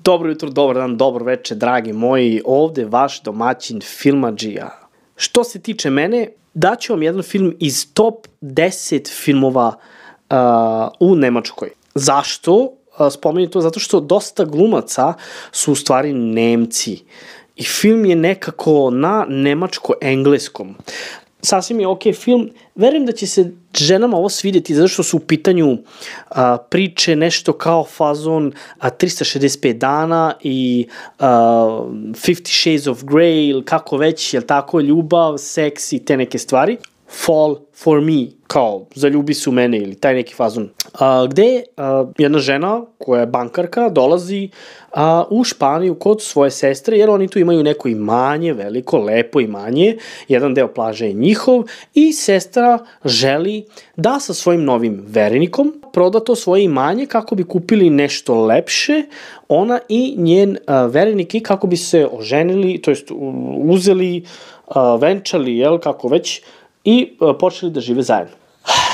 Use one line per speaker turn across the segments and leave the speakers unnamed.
Dobro jutro, dobar dan, dobro večer, dragi moji, ovde vaš domaćin Filmadžija. Što se tiče mene, daću vam jedan film iz top 10 filmova u Nemačkoj. Zašto? Spominjem to zato što dosta glumaca su u stvari Nemci i film je nekako na nemačko-engleskom. Sasvim je okej film. Verujem da će se ženama ovo svidjeti zato što su u pitanju priče nešto kao fazon 365 dana i 50 Shades of Grey ili kako već, jel tako, ljubav, seks i te neke stvari. Fall for me, kao zaljubi se u mene ili taj neki fazon. Gde jedna žena koja je bankarka dolazi u Španiju kod svoje sestre, jer oni tu imaju neko imanje, veliko, lepo imanje, jedan deo plaže je njihov i sestra želi da sa svojim novim verenikom proda to svoje imanje kako bi kupili nešto lepše, ona i njen verenik, i kako bi se oženili, to jest uzeli, venčali, jel, kako već, i počeli da žive zajedno.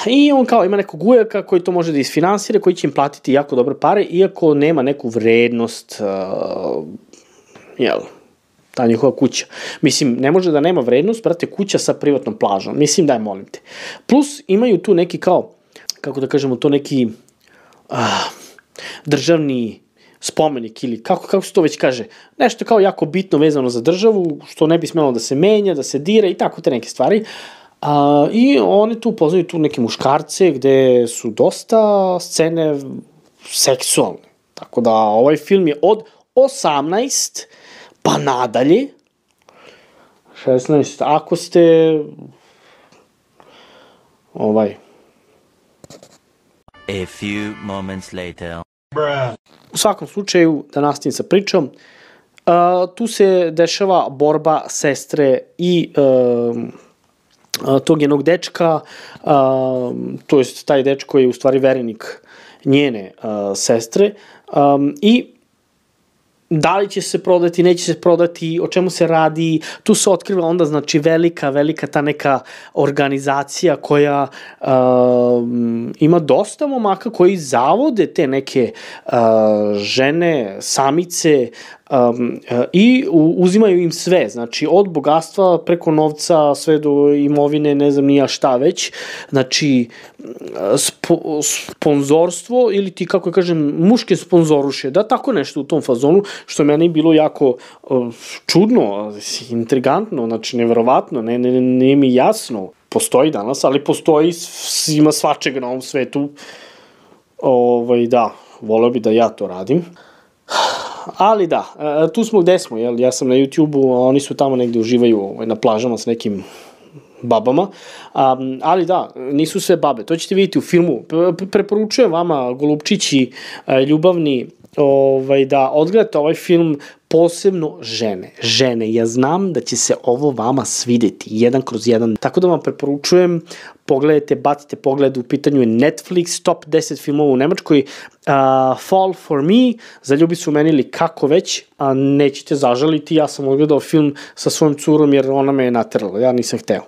I on kao ima nekog ujaka koji to može da isfinansira, koji će im platiti jako dobre pare, iako nema neku vrednost, jel, ta njihova kuća. Mislim, ne može da nema vrednost, brate, kuća sa privatnom plažom. Mislim, daj, molim te. Plus, imaju tu neki kao, kako da kažemo, to neki državni spomenik ili kako se to već kaže, nešto kao jako bitno vezano za državu, što ne bi smelo da se menja, da se dira i tako te neke stvari. I oni tu upoznaju tu neke muškarce gde su dosta scene seksualne. Tako da ovaj film je od 18 pa nadalje. 16, ako ste
A few moments later.
U svakom slučaju, da nastavim sa pričom, tu se dešava borba sestre i tog jednog dečka, to jest taj dečko je u stvari verenik njene sestre, i da li će se prodati, neće se prodati, o čemu se radi, tu se otkriva onda znači velika ta neka organizacija koja ima dosta momaka koji zavode te neke žene, samice, i uzimaju im sve, znači od bogatstva preko novca sve do imovine, ne znam nija šta već, znači sponzorstvo ili ti, kako kažem, muške sponzoruše, da, tako nešto u tom fazonu, što meni je bilo jako čudno, intrigantno, znači neverovatno, nije mi jasno, postoji danas, ali postoji, ima svačega na ovom svetu, da, voleo bi da ja to radim. Ali da, tu smo gde smo, jel? Ja sam na YouTube-u, a oni su tamo negde uživaju na plažama s nekim babama, ali da, nisu sve babe, to ćete vidjeti u filmu. Preporučujem vama, golupčići ljubavni, da odgledate ovaj film, posebno žene, ja znam da će se ovo vama svideti, 1/1, tako da vam preporučujem, pogledajte, bacite pogled, u pitanju je Netflix, top 10 filmova u Nemačkoj, Fall for me, zaljubi se u meni ili kako već, nećete zažaliti, ja sam odgledao film sa svojom curom jer ona me je naterala, ja nisam hteo.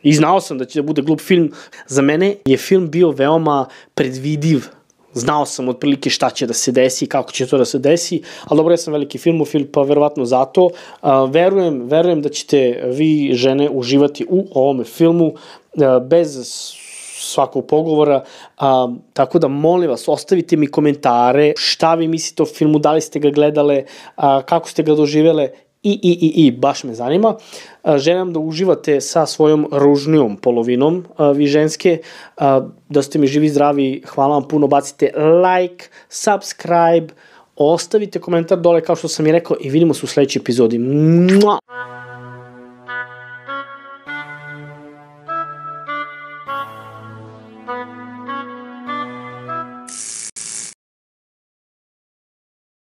I znao sam da će da bude glup film, za mene je film bio veoma predvidiv, znao sam otprilike šta će da se desi i kako će to da se desi, ali dobro, ja sam veliki filmofil, pa verovatno zato. Verujem da ćete vi, žene, uživati u ovome filmu bez svakog pogovora, tako da molim vas, ostavite mi komentare, šta vi mislite o filmu, da li ste ga gledale, kako ste ga doživele, i baš me zanima. Želim da uživate sa svojom ružnijom polovinom, vi ženske, da ste mi živi, zdravi, hvala vam puno, bacite like, subscribe, ostavite komentar dole kao što sam i rekao i vidimo se u sledećoj epizodi. Mua!